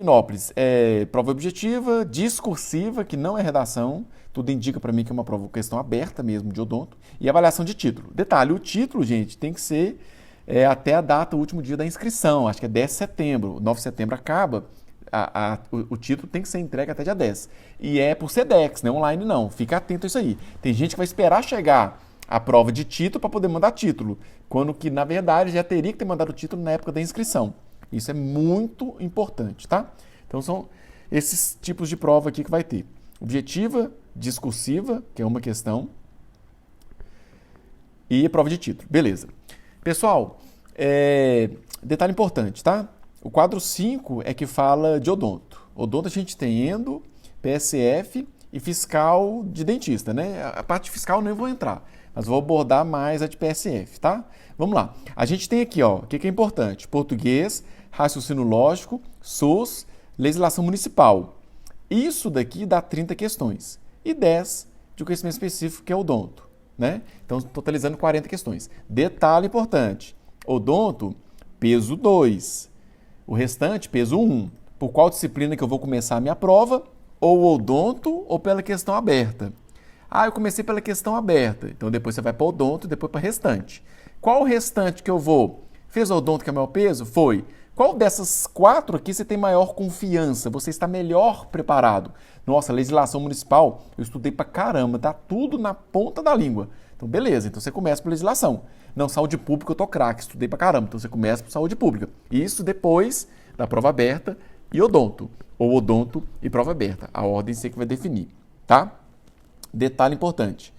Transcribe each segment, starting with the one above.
Sinopse é prova objetiva, discursiva, que não é redação, tudo indica para mim que é uma prova questão aberta mesmo de odonto, e avaliação de título. Detalhe, o título, gente, tem que ser até a data, o último dia da inscrição, acho que é 10 de setembro, 9 de setembro acaba, o título tem que ser entregue até dia 10. E é por SEDEX, não é online não, fica atento a isso aí. Tem gente que vai esperar chegar a prova de título para poder mandar título, quando que, na verdade, já teria que ter mandado o título na época da inscrição. Isso é muito importante, tá? Então são esses tipos de prova aqui que vai ter. Objetiva, discursiva, que é uma questão, e prova de título. Beleza. Pessoal, detalhe importante, tá? O quadro 5 é que fala de odonto. Odonto a gente tem endo, PSF e fiscal de dentista, né? A parte fiscal nem vou entrar, mas vou abordar mais a de PSF, tá? Vamos lá. A gente tem aqui, ó, o que é importante? Português, raciocínio lógico, SUS, legislação municipal. Isso daqui dá 30 questões. E 10 de conhecimento específico, que é odonto, né? Então, totalizando 40 questões. Detalhe importante. Odonto, peso 2. O restante, peso 1. Por qual disciplina que eu vou começar a minha prova? Ou odonto ou pela questão aberta? Ah, eu comecei pela questão aberta. Então, depois você vai para odonto e depois para restante. Qual o restante que eu vou? Fez odonto que é o maior peso? Foi. Qual dessas 4 aqui você tem maior confiança? Você está melhor preparado? Nossa, legislação municipal, eu estudei pra caramba, tá tudo na ponta da língua. Então, beleza, então você começa por legislação. Não, saúde pública eu tô craque, estudei pra caramba, então você começa por saúde pública. Isso depois da prova aberta e odonto. Ou odonto e prova aberta. A ordem você que vai definir, tá? Detalhe importante.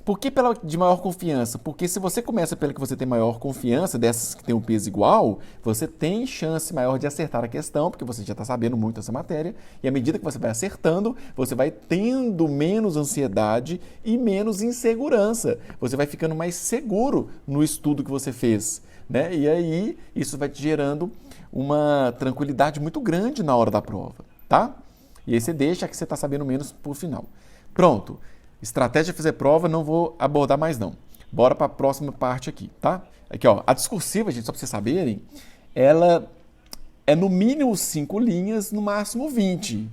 Por que pela de maior confiança? Porque se você começa pela que você tem maior confiança, dessas que tem um peso igual, você tem chance maior de acertar a questão, porque você já está sabendo muito essa matéria, e à medida que você vai acertando, você vai tendo menos ansiedade e menos insegurança. Você vai ficando mais seguro no estudo que você fez, né? E aí, isso vai te gerando uma tranquilidade muito grande na hora da prova, tá? E aí você deixa que você está sabendo menos por final. Pronto. Estratégia de fazer prova, não vou abordar mais não. Bora para a próxima parte aqui, tá? Aqui, ó, a discursiva, gente, só para vocês saberem, ela é no mínimo 5 linhas, no máximo 20.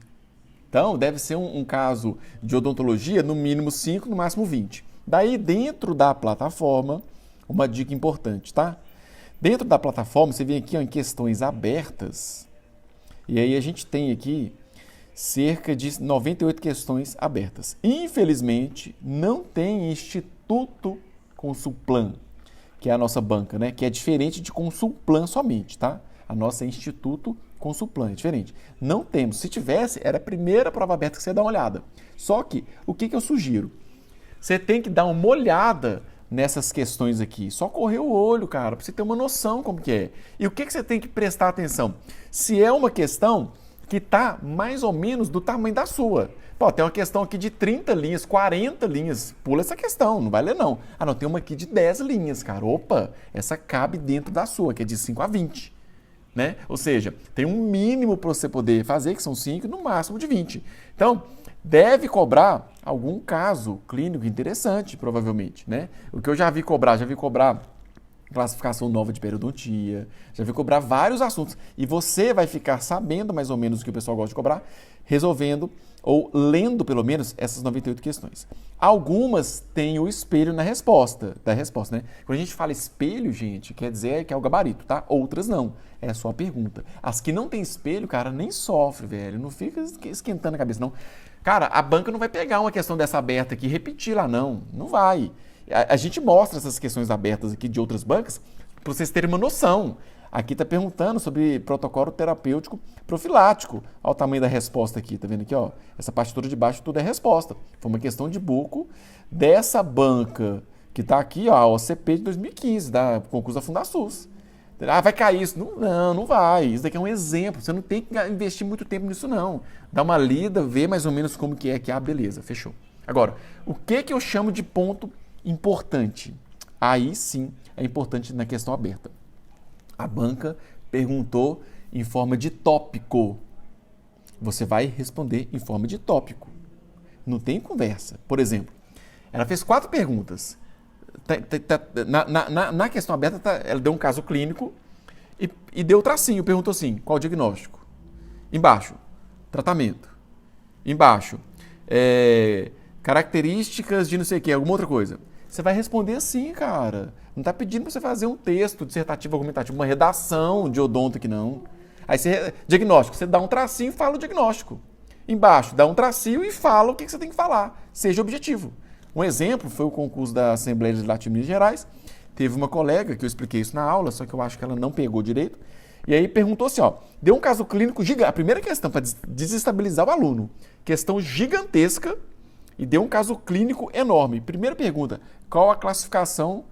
Então, deve ser um caso de odontologia, no mínimo 5, no máximo 20. Daí, dentro da plataforma, uma dica importante, tá? Dentro da plataforma, você vem aqui ó, em questões abertas, e aí a gente tem aqui cerca de 98 questões abertas. Infelizmente, não tem Instituto Consulplan, que é a nossa banca, né? Que é diferente de Consulplan somente, tá? A nossa é Instituto Consulplan, é diferente. Não temos. Se tivesse, era a primeira prova aberta que você ia dar uma olhada. Só que, o que eu sugiro? Você tem que dar uma olhada nessas questões aqui. Só correr o olho, cara, para você ter uma noção como que é. E o que você tem que prestar atenção? Se é uma questão que está mais ou menos do tamanho da sua. Pô, tem uma questão aqui de 30 linhas, 40 linhas. Pula essa questão, não vai ler não. Ah, não, tem uma aqui de 10 linhas, cara. Opa, essa cabe dentro da sua, que é de 5 a 20. Né? Ou seja, tem um mínimo para você poder fazer, que são 5, no máximo de 20. Então, deve cobrar algum caso clínico interessante, provavelmente. Né? O que eu já vi cobrar classificação nova de periodontia, já vi cobrar vários assuntos. E você vai ficar sabendo mais ou menos o que o pessoal gosta de cobrar, resolvendo ou lendo pelo menos essas 98 questões. Algumas têm o espelho da resposta, né? Quando a gente fala espelho, gente, quer dizer que é o gabarito, tá? Outras não, é só a pergunta. As que não tem espelho, cara, nem sofre, velho, não fica esquentando a cabeça, não. Cara, a banca não vai pegar uma questão dessa aberta aqui e repetir lá, não vai. A gente mostra essas questões abertas aqui de outras bancas para vocês terem uma noção. Aqui está perguntando sobre protocolo terapêutico profilático. Olha o tamanho da resposta aqui, tá vendo aqui? Ó? Essa parte toda de baixo tudo é resposta. Foi uma questão de buco dessa banca que está aqui, ó, a OCP de 2015, da concurso da Fundasus. Ah, vai cair isso. Não vai. Isso daqui é um exemplo. Você não tem que investir muito tempo nisso, não. Dá uma lida, vê mais ou menos como que é aqui. Ah, beleza, fechou. Agora, o que eu chamo de ponto importante? Aí sim é importante na questão aberta. A banca perguntou em forma de tópico. Você vai responder em forma de tópico. Não tem conversa. Por exemplo, ela fez 4 perguntas. Na questão aberta, ela deu um caso clínico e deu o tracinho. Perguntou assim, qual o diagnóstico? Embaixo, tratamento. Embaixo, características de não sei o que, alguma outra coisa. Você vai responder assim, cara. Não está pedindo para você fazer um texto dissertativo, argumentativo, uma redação de odonto aqui, não. Aí diagnóstico, você dá um tracinho e fala o diagnóstico. Embaixo, dá um tracinho e fala o que você tem que falar. Seja objetivo. Um exemplo foi o concurso da Assembleia Legislativa de Minas Gerais. Teve uma colega, que eu expliquei isso na aula, só que eu acho que ela não pegou direito. E aí perguntou assim, ó, deu um caso clínico gigante. A primeira questão, para desestabilizar o aluno. Questão gigantesca e deu um caso clínico enorme. Primeira pergunta, qual a classificação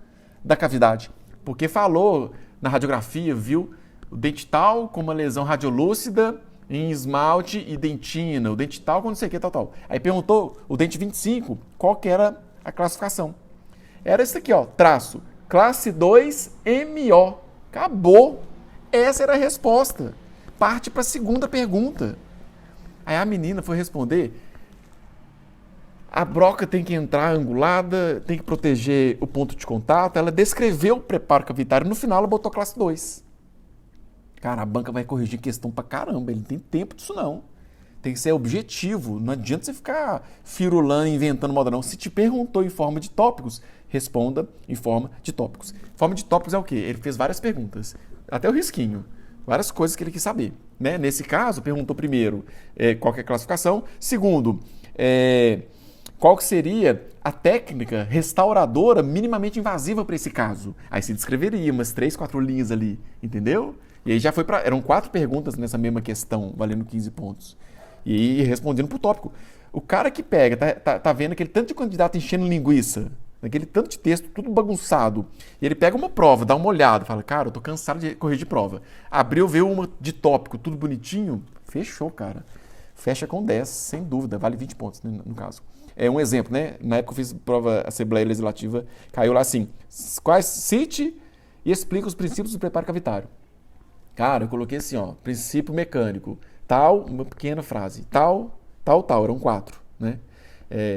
da cavidade? Porque falou na radiografia, viu o dente tal com uma lesão radiolúcida em esmalte e dentina, o dente tal com não sei o que, tal. Aí perguntou o dente 25, qual que era a classificação? Era isso aqui, ó, traço, classe 2 MO. Acabou. Essa era a resposta. Parte para a segunda pergunta. Aí a menina foi responder, a broca tem que entrar angulada, tem que proteger o ponto de contato. Ela descreveu o preparo cavitário, no final ela botou classe 2. Cara, a banca vai corrigir questão pra caramba, ele não tem tempo disso não. Tem que ser objetivo, não adianta você ficar firulando, inventando moda não. Se te perguntou em forma de tópicos, responda em forma de tópicos. Forma de tópicos é o quê? Ele fez várias perguntas, até o risquinho, várias coisas que ele quis saber. Né? Nesse caso, perguntou primeiro qual que é a classificação, segundo, qual que seria a técnica restauradora minimamente invasiva para esse caso. Aí se descreveria umas 3, 4 linhas ali, entendeu? E aí já foi para... Eram 4 perguntas nessa mesma questão, valendo 15 pontos. E respondendo pro tópico. O cara que pega, tá vendo aquele tanto de candidato enchendo linguiça, aquele tanto de texto, tudo bagunçado, e ele pega uma prova, dá uma olhada, fala, cara, eu tô cansado de corrigir prova. Abriu, vê uma de tópico, tudo bonitinho, fechou, cara. Fecha com 10, sem dúvida, vale 20 pontos, né, no caso. É um exemplo, né? Na época eu fiz prova Assembleia Legislativa, caiu lá assim, cite e explica os princípios do preparo cavitário. Cara, eu coloquei assim, ó, princípio mecânico, tal, uma pequena frase, tal, eram 4, né?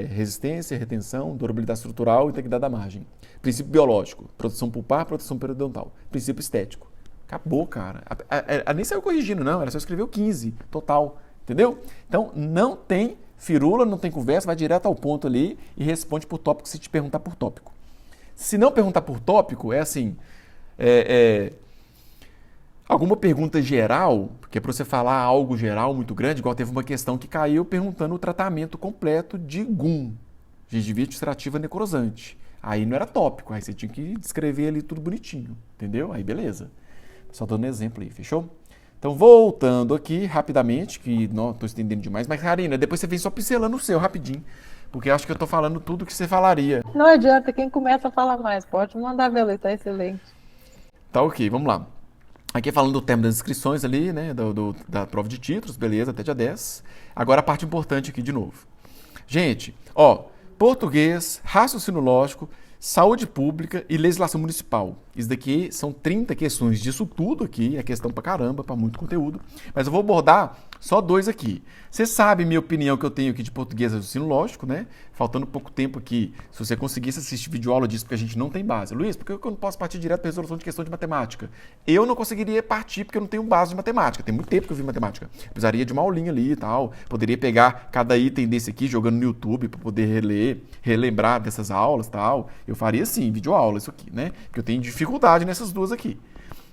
Resistência, retenção, durabilidade estrutural e integridade da margem. Princípio biológico, proteção pulpar, proteção periodontal. Princípio estético. Acabou, cara. Ela nem saiu corrigindo, não, ela só escreveu 15, total, entendeu? Então, não tem firula, não tem conversa, vai direto ao ponto ali e responde por tópico se te perguntar por tópico. Se não perguntar por tópico, é assim... Alguma pergunta geral, porque é para você falar algo geral muito grande, igual teve uma questão que caiu perguntando o tratamento completo de GUM, gengivite ulcerativa necrosante. Aí não era tópico, aí você tinha que descrever ali tudo bonitinho, entendeu? Aí beleza. Só dando exemplo aí, fechou? Então voltando aqui rapidamente, que não estou estendendo demais, mas Karina, depois você vem só pincelando o seu rapidinho, porque eu acho que eu estou falando tudo que você falaria. Não adianta, quem começa a falar mais, pode mandar ver, tá excelente. Tá ok, vamos lá. Aqui falando do termo das inscrições ali, né, da prova de títulos, beleza, até dia 10. Agora a parte importante aqui de novo. Gente, ó, português, raciocínio lógico, saúde pública e legislação municipal. Isso daqui são 30 questões disso tudo aqui, é questão pra caramba, pra muito conteúdo. Mas eu vou abordar só 2 aqui. Você sabe minha opinião que eu tenho aqui de português e raciocínio lógico, né? Faltando pouco tempo aqui, se você conseguisse assistir videoaula disso, porque a gente não tem base. Luiz, por que eu não posso partir direto para resolução de questão de matemática? Eu não conseguiria partir porque eu não tenho base de matemática. Tem muito tempo que eu vi matemática. Precisaria de uma aulinha ali e tal. Poderia pegar cada item desse aqui, jogando no YouTube, para poder relembrar dessas aulas e tal. Eu faria assim, videoaula, isso aqui, né? Porque eu tenho dificuldade nessas 2 aqui.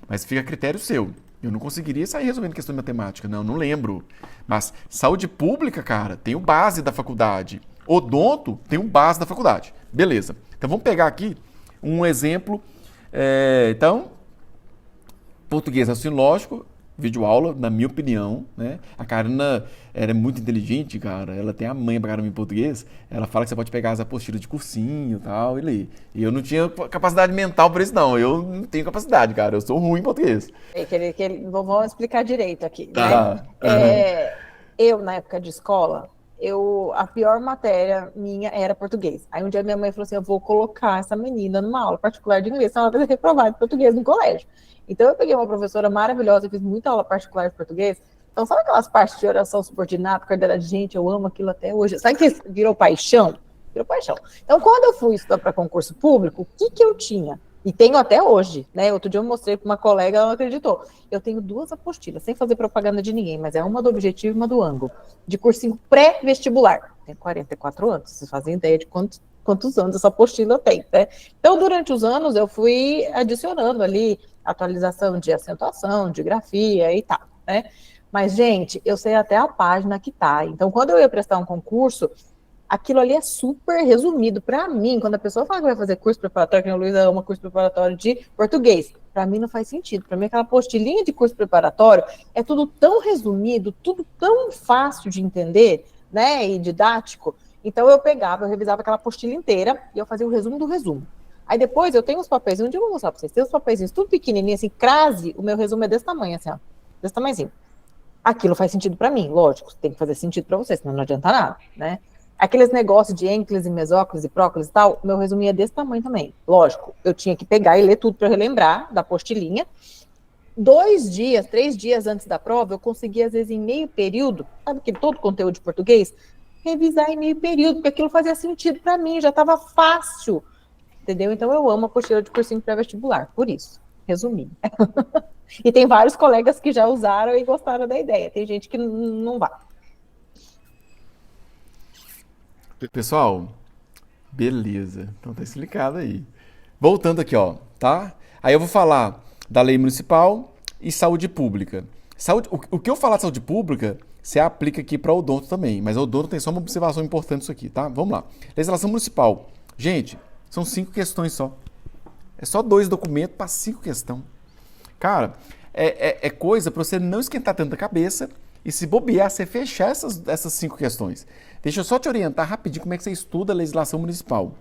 Mas fica a critério seu. Eu não conseguiria sair resolvendo questão de matemática, não lembro. Mas saúde pública, cara, tem o base da faculdade. Odonto tem o base da faculdade. Beleza. Então vamos pegar aqui um exemplo. Então, português raciocínio lógico, videoaula, na minha opinião, né? A Karina é muito inteligente, cara. Ela tem a manha pra caramba em português. Ela fala que você pode pegar as apostilas de cursinho e tal, e ler. E eu não tinha capacidade mental para isso, não. Eu não tenho capacidade, cara. Eu sou ruim em português. Vamos explicar direito aqui. Né? Eu, na época de escola, a pior matéria minha era português. Aí um dia minha mãe falou assim, eu vou colocar essa menina numa aula particular de inglês, senão ela vai ser reprovada em português no colégio. Então eu peguei uma professora maravilhosa, eu fiz muita aula particular de português. Então sabe aquelas partes de oração subordinada, cadeira de gente, eu amo aquilo até hoje. Sabe que virou paixão? Virou paixão. Então quando eu fui estudar para concurso público, o que eu tinha? E tenho até hoje, né? Outro dia eu mostrei para uma colega, ela não acreditou. Eu tenho 2 apostilas, sem fazer propaganda de ninguém, mas é uma do Objetivo e uma do Ângulo, de cursinho pré-vestibular. Tenho 44 anos, vocês fazem ideia de quantos anos essa apostila tem, né? Então, durante os anos, eu fui adicionando ali atualização de acentuação, de grafia e tal, né? Mas, gente, eu sei até a página que tá. Então, quando eu ia prestar um concurso, aquilo ali é super resumido. Para mim, quando a pessoa fala que vai fazer curso preparatório, que a Luísa ama curso preparatório de português, para mim não faz sentido. Para mim, aquela apostilinha de curso preparatório é tudo tão resumido, tudo tão fácil de entender, né, e didático. Então, eu revisava aquela apostila inteira e eu fazia o resumo do resumo. Aí depois eu tenho os papéis, um dia eu vou mostrar para vocês, tem os papéis tudo pequenininho, assim, crase, o meu resumo é desse tamanho, assim, ó, desse tamanhozinho. Aquilo faz sentido para mim, lógico, tem que fazer sentido para você, senão não adianta nada, né? Aqueles negócios de ênclise, mesóclise, próclise e tal, meu resumo é desse tamanho também. Lógico, eu tinha que pegar e ler tudo para relembrar da apostilinha. 2 dias, 3 dias antes da prova, eu conseguia, às vezes, em meio período, sabe que todo conteúdo de português, revisar em meio período, porque aquilo fazia sentido para mim, já estava fácil, entendeu? Então, eu amo a apostila de cursinho pré-vestibular, por isso, resumi. E tem vários colegas que já usaram e gostaram da ideia, tem gente que não vai. Pessoal, beleza. Então tá explicado aí. Voltando aqui, ó, tá? Aí eu vou falar da lei municipal e saúde pública. O que eu falar de saúde pública, você aplica aqui para o odonto também, mas o odonto tem só uma observação importante nisso aqui, tá? Vamos lá. Legislação municipal. Gente, são 5 questões só. É só 2 documentos para 5 questões. Cara, é coisa para você não esquentar tanta cabeça e se bobear, você fechar essas 5 questões. Deixa eu só te orientar rapidinho como é que você estuda a legislação municipal.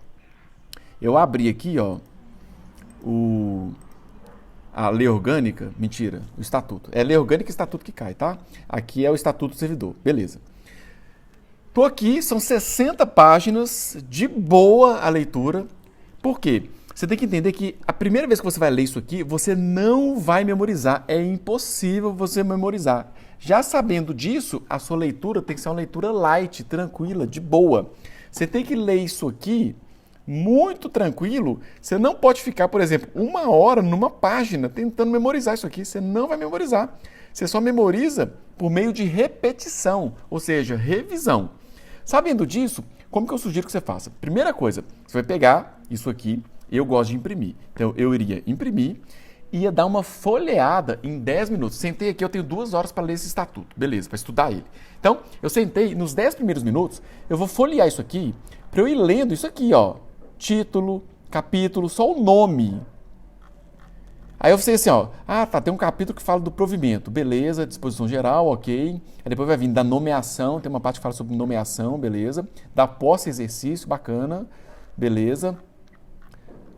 Eu abri aqui, ó, a lei orgânica, mentira, o estatuto. É lei orgânica e estatuto que cai, tá? Aqui é o estatuto do servidor, beleza. Tô aqui, são 60 páginas de boa a leitura. Por quê? Você tem que entender que a primeira vez que você vai ler isso aqui, você não vai memorizar. É impossível você memorizar. Já sabendo disso, a sua leitura tem que ser uma leitura light, tranquila, de boa. Você tem que ler isso aqui muito tranquilo. Você não pode ficar, por exemplo, 1 hora numa página tentando memorizar isso aqui. Você não vai memorizar. Você só memoriza por meio de repetição, ou seja, revisão. Sabendo disso, como que eu sugiro que você faça? Primeira coisa, você vai pegar isso aqui. Eu gosto de imprimir. Então, eu iria imprimir, ia dar uma folheada em 10 minutos. Sentei aqui, eu tenho 2 horas para ler esse estatuto. Beleza, para estudar ele. Então, eu sentei, nos 10 primeiros minutos, eu vou folhear isso aqui, para eu ir lendo isso aqui, ó. Título, capítulo, só o nome. Aí eu sei assim, ó. Ah, tá, tem um capítulo que fala do provimento. Beleza, disposição geral, ok. Aí depois vai vir da nomeação, tem uma parte que fala sobre nomeação, beleza. Da posse exercício, bacana, beleza.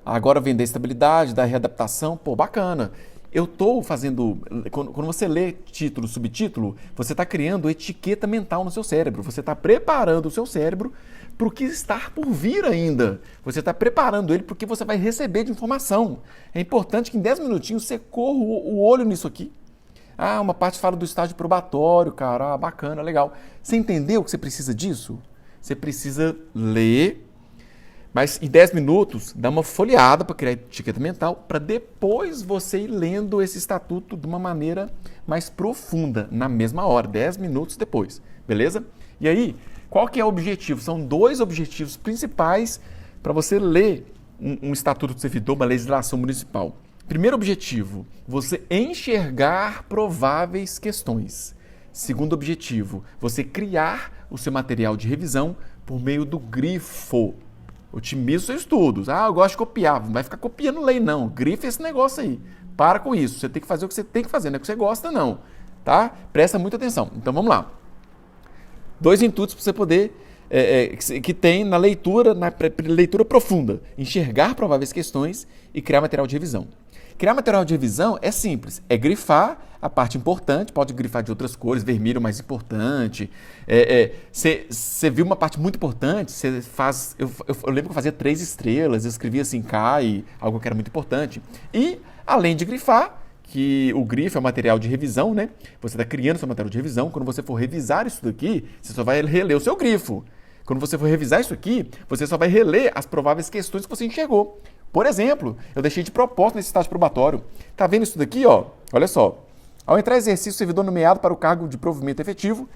Agora vem da estabilidade, da readaptação, pô, bacana. Eu estou fazendo, quando você lê título, subtítulo, você está criando etiqueta mental no seu cérebro. Você está preparando o seu cérebro para o que está por vir ainda. Você está preparando ele para o que você vai receber de informação. É importante que em 10 minutinhos você corra o olho nisso aqui. Ah, uma parte fala do estágio probatório, cara, bacana, legal. Você entendeu que você precisa disso? Você precisa ler. Mas em 10 minutos, dá uma folheada para criar etiqueta mental, para depois você ir lendo esse estatuto de uma maneira mais profunda, na mesma hora, 10 minutos depois, beleza? E aí, qual que é o objetivo? São 2 objetivos principais para você ler um estatuto do servidor, uma legislação municipal. Primeiro objetivo, você enxergar prováveis questões. Segundo objetivo, você criar o seu material de revisão por meio do grifo. Otimiza os seus estudos. Ah, eu gosto de copiar. Não vai ficar copiando lei, não. Grifa esse negócio aí. Para com isso. Você tem que fazer o que você tem que fazer, não é o que você gosta, não. Tá? Presta muita atenção. Então, vamos lá. 2 intuitos para você poder... que tem na leitura profunda. Enxergar prováveis questões e criar material de revisão. Criar material de revisão é simples. É grifar a parte importante, pode grifar de outras cores, vermelho mais importante. Você viu uma parte muito importante, você faz... Eu lembro que eu fazia 3 estrelas, eu escrevia assim, cai, algo que era muito importante. E, além de grifar, que o grifo é um material de revisão, né? Você está criando seu material de revisão. Quando você for revisar isso daqui, você só vai reler o seu grifo. Quando você for revisar isso aqui, você só vai reler as prováveis questões que você enxergou. Por exemplo, eu deixei de propósito nesse estágio probatório. Tá vendo isso daqui, ó? Olha só. Ao entrar em exercício, o servidor nomeado para o cargo de provimento efetivo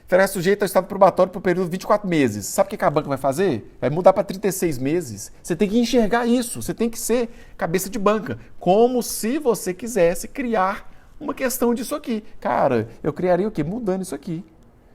será sujeito ao estado probatório por um período de 24 meses. Sabe o que a banca vai fazer? Vai mudar para 36 meses. Você tem que enxergar isso. Você tem que ser cabeça de banca. Como se você quisesse criar uma questão disso aqui. Cara, eu criaria o quê? Mudando isso aqui.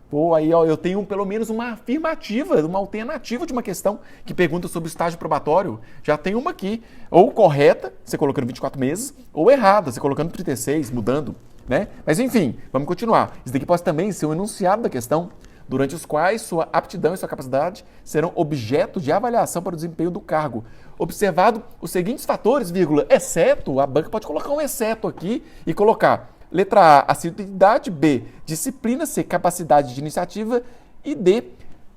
Pô, aí ó, eu tenho pelo menos uma afirmativa, uma alternativa de uma questão que pergunta sobre o estágio probatório. Já tem uma aqui. Ou correta, você colocando 24 meses, ou errada, você colocando 36, mudando. Né? Mas enfim, vamos continuar. Isso daqui pode também ser um enunciado da questão, durante os quais sua aptidão e sua capacidade serão objeto de avaliação para o desempenho do cargo. Observado os seguintes fatores, vírgula, exceto, a banca pode colocar um exceto aqui e colocar letra A, assiduidade, B, disciplina, C, capacidade de iniciativa e D,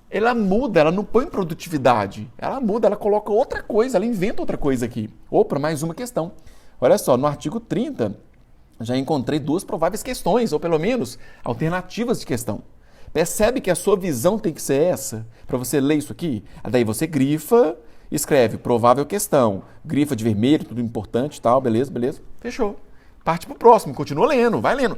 ela muda, ela não põe produtividade, ela muda, ela coloca outra coisa, ela inventa outra coisa aqui. Opa, mais uma questão. Olha só, no artigo 30, já encontrei duas prováveis questões, ou pelo menos alternativas de questão. Percebe que a sua visão tem que ser essa? Para você ler isso aqui, daí você grifa, escreve provável questão, grifa de vermelho, tudo importante e tal, beleza, beleza, fechou. Parte pro próximo, continua lendo, vai lendo.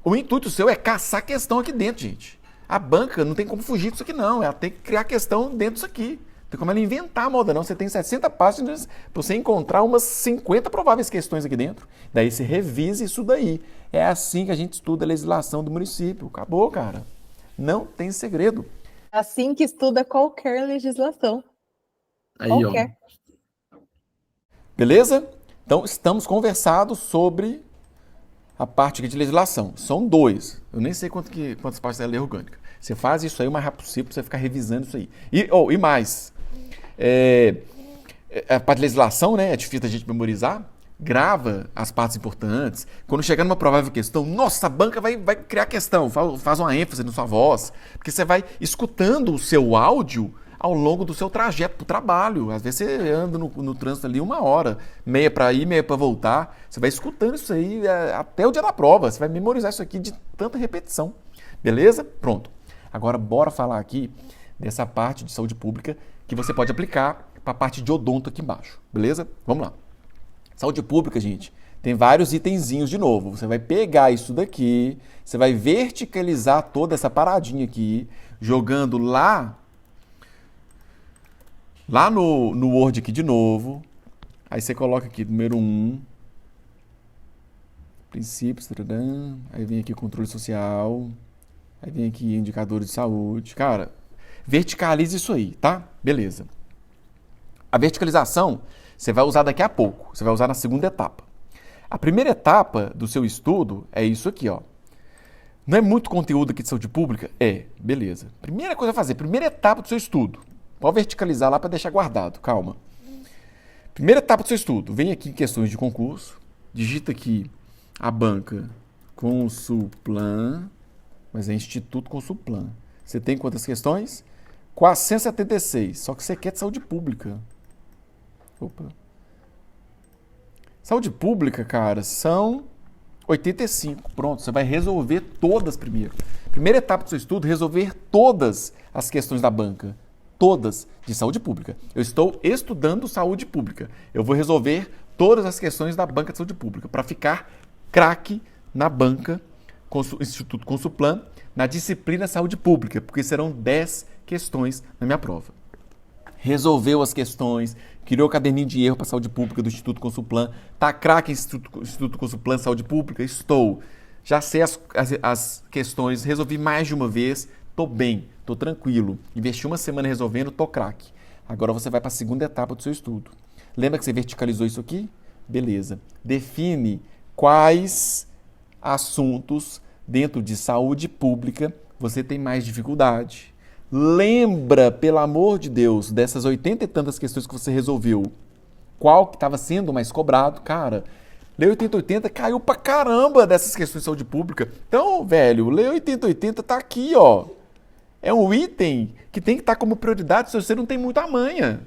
O intuito seu é caçar questão aqui dentro, gente. A banca não tem como fugir disso aqui não, ela tem que criar questão dentro disso aqui. Não tem como ela inventar a moda não, você tem 60 páginas para você encontrar umas 50 prováveis questões aqui dentro. Daí você revisa isso daí. É assim que a gente estuda a legislação do município. Acabou, cara. Não tem segredo. Assim que estuda qualquer legislação. Aí, qualquer. Ó. Beleza? Então, estamos conversados sobre a parte aqui de legislação. São 2. Eu nem sei quantas partes é a lei orgânica. Você faz isso aí o mais rápido possível para você ficar revisando isso aí. E mais, a parte de legislação, né, é difícil a gente memorizar. Grava as partes importantes. Quando chegar numa provável questão, nossa, a banca vai criar questão. Faz uma ênfase na sua voz. Porque você vai escutando o seu áudio ao longo do seu trajeto para o trabalho. Às vezes você anda no trânsito ali 1 hora, meia para ir, meia para voltar. Você vai escutando isso aí até o dia da prova. Você vai memorizar isso aqui de tanta repetição. Beleza? Pronto. Agora bora falar aqui dessa parte de saúde pública que você pode aplicar para a parte de odonto aqui embaixo. Beleza? Vamos lá. Saúde pública, gente, tem vários itenzinhos de novo. Você vai pegar isso daqui, você vai verticalizar toda essa paradinha aqui, jogando lá no Word aqui de novo. Aí você coloca aqui, número 1, princípios, aí vem aqui controle social, aí vem aqui indicadores de saúde. Cara, verticalize isso aí, tá? Beleza. A verticalização você vai usar daqui a pouco, você vai usar na segunda etapa. A primeira etapa do seu estudo é isso aqui, ó. Não é muito conteúdo aqui de saúde pública? É, beleza. Primeira coisa a fazer, primeira etapa do seu estudo. Pode verticalizar lá para deixar guardado, calma. Primeira etapa do seu estudo, vem aqui em questões de concurso, digita aqui a banca Consulplan, mas é Instituto Consulplan. Você tem quantas questões? 476, só que você quer de saúde pública. Opa. Saúde pública, cara, são 85. Pronto, você vai resolver todas primeiro. Primeira etapa do seu estudo, resolver todas as questões da banca. Todas de saúde pública. Eu estou estudando saúde pública. Eu vou resolver todas as questões da banca de saúde pública para ficar craque na banca Instituto Consulplan, na disciplina saúde pública, porque serão 10 questões na minha prova. Resolveu as questões, criou o caderninho de erro para saúde pública do Instituto Consulplan, tá craque em Instituto Consulplan Saúde Pública? Estou. Já sei as questões, resolvi mais de uma vez, tô bem, tô tranquilo. Investi 1 semana resolvendo, tô craque. Agora você vai para a segunda etapa do seu estudo. Lembra que você verticalizou isso aqui? Beleza. Define quais assuntos dentro de saúde pública você tem mais dificuldade. Lembra, pelo amor de Deus, dessas 80 e tantas questões que você resolveu, qual que estava sendo mais cobrado? Cara, Lei 8080 caiu pra caramba dessas questões de saúde pública. Então, velho, Lei 8080 tá aqui, ó. É um item que tem que estar como prioridade se você não tem muita manha.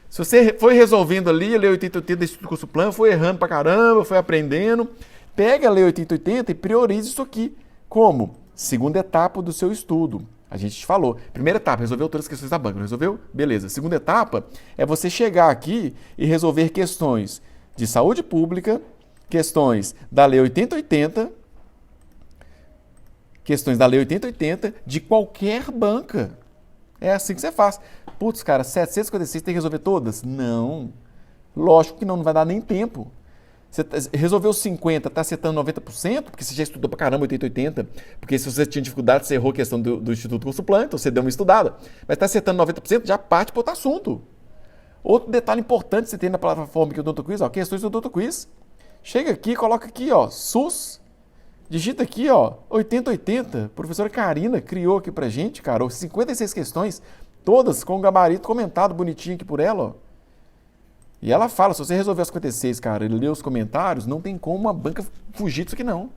Se você foi resolvendo ali a Lei 8080 do Instituto Consulplan, foi errando pra caramba, foi aprendendo, pega a Lei 8080 e priorize isso aqui. Como? Segunda etapa do seu estudo. A gente te falou. Primeira etapa, resolveu todas as questões da banca. Não resolveu? Beleza. Segunda etapa é você chegar aqui e resolver questões de saúde pública, questões da Lei 8080, questões da Lei 8080 de qualquer banca. É assim que você faz. Putz, cara, 756 tem que resolver todas? Não. Lógico que não vai dar nem tempo. Você resolveu 50, está acertando 90%, porque você já estudou pra caramba 8080, porque se você tinha dificuldade, você errou a questão do Instituto Consulplan, então você deu uma estudada. Mas está acertando 90%, já parte para outro assunto. Outro detalhe importante que você tem na plataforma aqui do Odonto Quiz, ó, questões do Odonto Quiz. Chega aqui, coloca aqui, ó, SUS, digita aqui, ó, 8080. A professora Karina criou aqui pra gente, cara, 56 questões, todas com o gabarito comentado bonitinho aqui por ela, ó. E ela fala, se você resolver as 56, cara, e ler os comentários, não tem como uma banca fugir disso aqui não.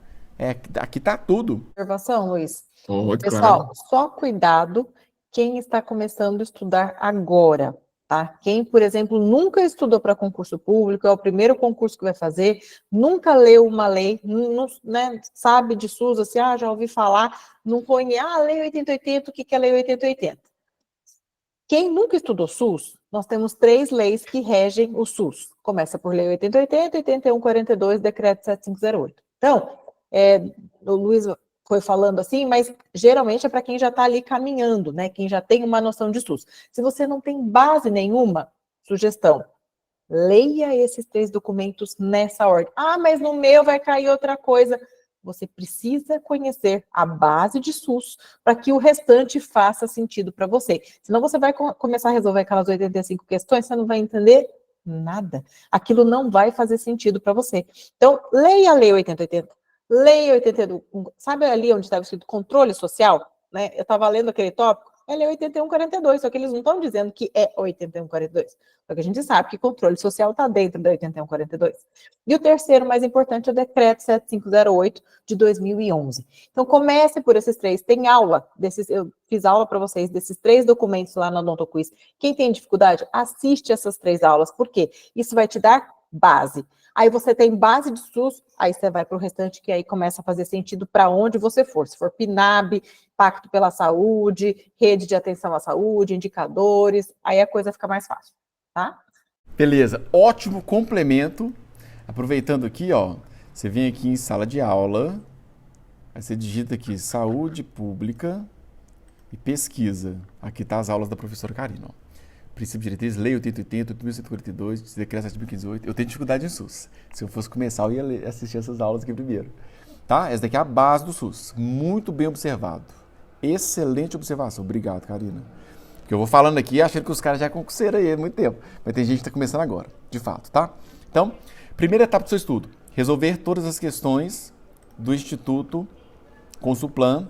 Aqui tá tudo. Observação, Luiz. Pode, Pessoal, claro. só cuidado quem está começando a estudar agora, tá? Quem, por exemplo, nunca estudou para concurso público, é o primeiro concurso que vai fazer, nunca leu uma lei, não, né, sabe de SUS, assim, já ouvi falar, não conhece, Lei 8080, o que é Lei 8080? Quem nunca estudou SUS, nós temos 3 leis que regem o SUS. Começa por Lei 8080, 8142, Decreto 7508. Então, o Luiz foi falando assim, mas geralmente é para quem já está ali caminhando, né? Quem já tem uma noção de SUS. Se você não tem base nenhuma, sugestão, leia esses 3 documentos nessa ordem. Mas no meu vai cair outra coisa. Você precisa conhecer a base de SUS para que o restante faça sentido para você. Senão você vai começar a resolver aquelas 85 questões, você não vai entender nada. Aquilo não vai fazer sentido para você. Então, leia a Lei 8080, leia 80, sabe ali onde estava escrito controle social? Né? Eu estava lendo aquele tópico, é Lei 8142, só que eles não estão dizendo que é 8142. Só que a gente sabe que controle social está dentro da 8142. E o terceiro, mais importante, é o Decreto 7508 de 2011. Então, comece por esses 3. Tem aula desses, eu fiz aula para vocês desses 3 documentos lá no Odonto Quiz. Quem tem dificuldade, assiste essas 3 aulas. Por quê? Isso vai te dar base. Aí você tem base de SUS, aí você vai para o restante, que aí começa a fazer sentido para onde você for. Se for PNAB, Pacto pela Saúde, Rede de Atenção à Saúde, indicadores, aí a coisa fica mais fácil, tá? Beleza, ótimo complemento. Aproveitando aqui, ó, você vem aqui em sala de aula, aí você digita aqui saúde pública e pesquisa. Aqui tá as aulas da professora Karina, ó. Princípio de diretriz, Lei 8080, 8142, Decreto 7508. Eu tenho dificuldade em SUS. Se eu fosse começar, eu ia assistir essas aulas aqui primeiro. Tá? Essa daqui é a base do SUS. Muito bem observado. Excelente observação. Obrigado, Karina. Porque eu vou falando aqui achando que os caras já concursaram aí há muito tempo. Mas tem gente que está começando agora, de fato, tá? Então, primeira etapa do seu estudo. Resolver todas as questões do Instituto Consulplan,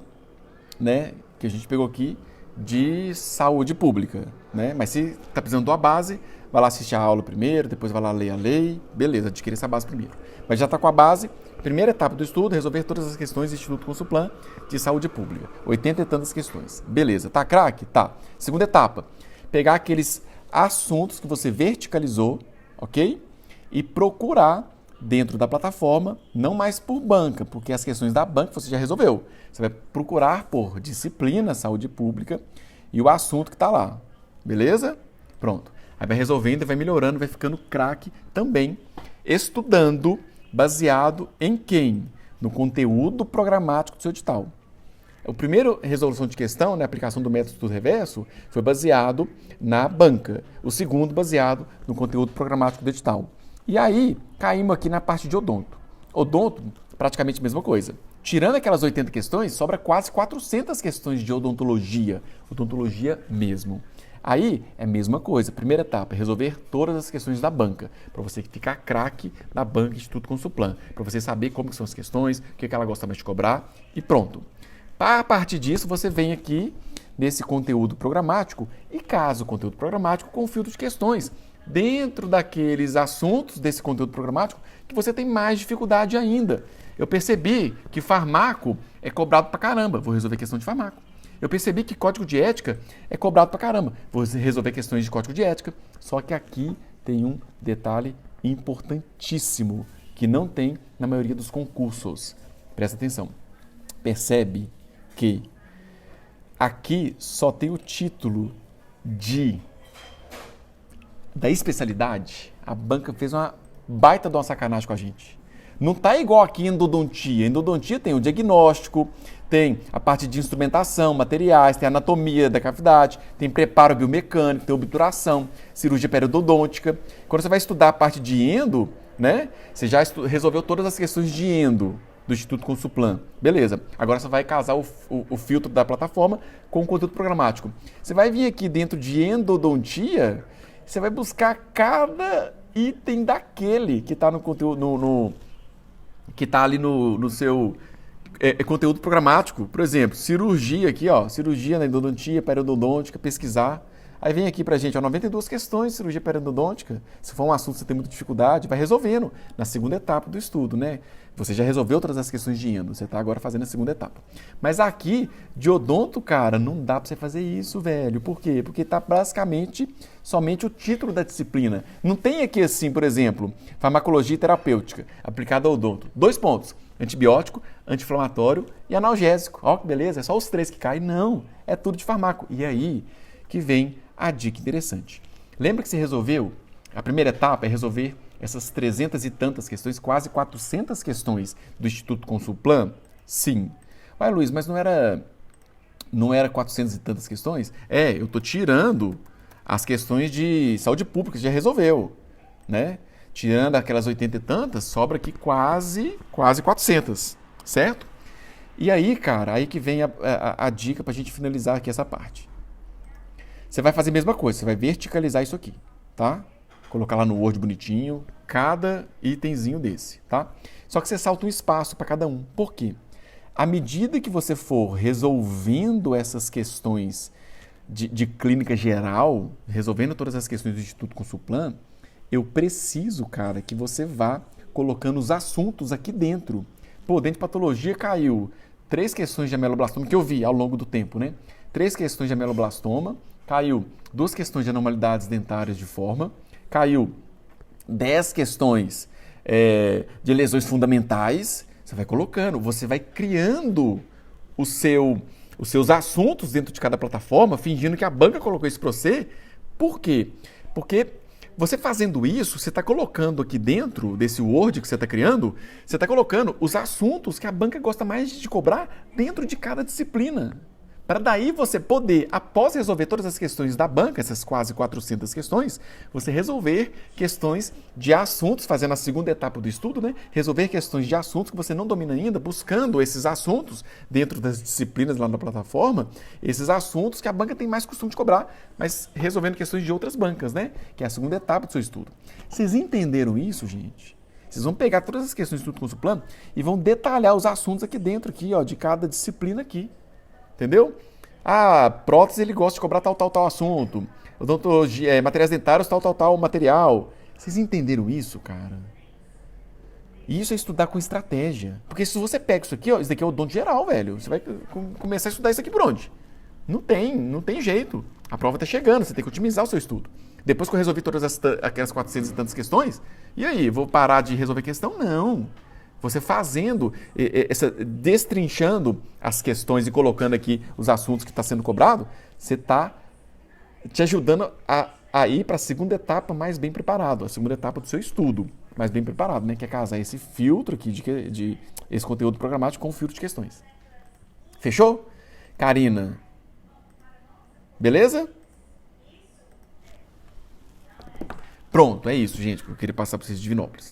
né? Que a gente pegou aqui, de saúde pública, né? Mas se está precisando de uma base, vai lá assistir a aula primeiro, depois vai lá ler a lei, beleza, adquirir essa base primeiro. Mas já está com a base, primeira etapa do estudo, resolver todas as questões do Instituto Consulplan de saúde pública. 80 e tantas questões. Beleza, tá craque? Tá. Segunda etapa, pegar aqueles assuntos que você verticalizou, ok? E procurar dentro da plataforma, não mais por banca, porque as questões da banca você já resolveu. Você vai procurar por disciplina, saúde pública e o assunto que está lá. Beleza? Pronto. Aí vai resolvendo, vai melhorando, vai ficando craque também, estudando baseado em quem? No conteúdo programático do seu edital. O primeiro resolução de questão, né, aplicação do método estudo reverso, foi baseado na banca. O segundo, baseado no conteúdo programático do edital. E aí, caímos aqui na parte de odonto. Odonto, praticamente a mesma coisa. Tirando aquelas 80 questões, sobra quase 400 questões de odontologia. Odontologia mesmo. Aí, é a mesma coisa. Primeira etapa, resolver todas as questões da banca. Para você ficar craque na banca Instituto Consulplan. Para você saber como são as questões, o que ela gosta mais de cobrar e pronto. A partir disso, você vem aqui nesse conteúdo programático e casa o conteúdo programático com o filtro de questões dentro daqueles assuntos desse conteúdo programático que você tem mais dificuldade ainda. Eu percebi que farmaco é cobrado pra caramba, vou resolver questão de farmaco. Eu percebi que código de ética é cobrado pra caramba, vou resolver questões de código de ética. Só que aqui tem um detalhe importantíssimo que não tem na maioria dos concursos. Presta atenção. Percebe que aqui só tem o título da especialidade. A banca fez uma baita de uma sacanagem com a gente. Não tá igual aqui em endodontia. Endodontia tem o diagnóstico, tem a parte de instrumentação, materiais, tem a anatomia da cavidade, tem preparo biomecânico, tem obturação, cirurgia periodontística. Quando você vai estudar a parte de endo, né? Você já resolveu todas as questões de endo do Instituto Consulplan. Beleza. Agora você vai casar o filtro da plataforma com o conteúdo programático. Você vai vir aqui dentro de endodontia, você vai buscar cada item daquele que está no conteúdo, que está ali no seu conteúdo programático. Por exemplo, cirurgia aqui, ó, cirurgia na endodontia, periodontística, pesquisar. Aí vem aqui pra gente, ó, 92 questões de cirurgia periodontística. Se for um assunto que você tem muita dificuldade, vai resolvendo na segunda etapa do estudo, né? Você já resolveu todas as questões de endo, você está agora fazendo a segunda etapa. Mas aqui, de odonto, cara, não dá para você fazer isso, velho. Por quê? Porque está basicamente somente o título da disciplina. Não tem aqui assim, por exemplo, farmacologia terapêutica aplicada ao odonto. 2 pontos, antibiótico, anti-inflamatório e analgésico. Ó, que beleza, é só os 3 que caem. Não, é tudo de farmaco. E aí que vem a dica interessante. Lembra que você resolveu? A primeira etapa é resolver essas 300 e tantas questões, quase 400 questões do Instituto Consulplan? Sim. Vai, Luiz, mas não era 400 e tantas questões? Eu estou tirando as questões de saúde pública, que já resolveu, né? Tirando aquelas 80 e tantas, sobra aqui quase 400, certo? E aí, cara, aí que vem a dica para a gente finalizar aqui essa parte. Você vai fazer a mesma coisa, você vai verticalizar isso aqui, tá? Colocar lá no Word bonitinho, cada itemzinho desse, tá? Só que você salta um espaço para cada um. Por quê? À medida que você for resolvendo essas questões de clínica geral, resolvendo todas as questões do Instituto Consulplan, eu preciso, cara, que você vá colocando os assuntos aqui dentro. Pô, dentro de patologia caiu 3 questões de ameloblastoma, que eu vi ao longo do tempo, né? 3 questões de ameloblastoma, caiu 2 questões de anormalidades dentárias de forma, caiu 10 questões de lesões fundamentais. Você vai colocando, você vai criando os seus assuntos dentro de cada plataforma, fingindo que a banca colocou isso para você. Por quê? Porque você fazendo isso, você está colocando aqui dentro desse Word que você está criando, você está colocando os assuntos que a banca gosta mais de cobrar dentro de cada disciplina. Para daí você poder, após resolver todas as questões da banca, essas quase 400 questões, você resolver questões de assuntos, fazendo a segunda etapa do estudo, né? Resolver questões de assuntos que você não domina ainda, buscando esses assuntos dentro das disciplinas lá na plataforma, esses assuntos que a banca tem mais costume de cobrar, mas resolvendo questões de outras bancas, né? Que é a segunda etapa do seu estudo. Vocês entenderam isso, gente? Vocês vão pegar todas as questões do Instituto Consulplan e vão detalhar os assuntos aqui dentro, aqui, ó, de cada disciplina aqui. Entendeu? Prótese ele gosta de cobrar tal assunto. Odontologia, materiais dentários, tal material. Vocês entenderam isso, cara? Isso é estudar com estratégia. Porque se você pega isso aqui, ó, isso daqui é o odonto geral, velho. Você vai começar a estudar isso aqui por onde? Não tem jeito. A prova tá chegando, você tem que otimizar o seu estudo. Depois que eu resolvi todas aquelas 400 e tantas questões, e aí, vou parar de resolver questão? Não. Você fazendo, destrinchando as questões e colocando aqui os assuntos que está sendo cobrado, você está te ajudando a ir para a segunda etapa mais bem preparado, a segunda etapa do seu estudo mais bem preparado, né? Que é casar esse filtro aqui, de esse conteúdo programático com o filtro de questões. Fechou? Karina. Beleza? Pronto, é isso, gente, que eu queria passar para vocês de Divinópolis.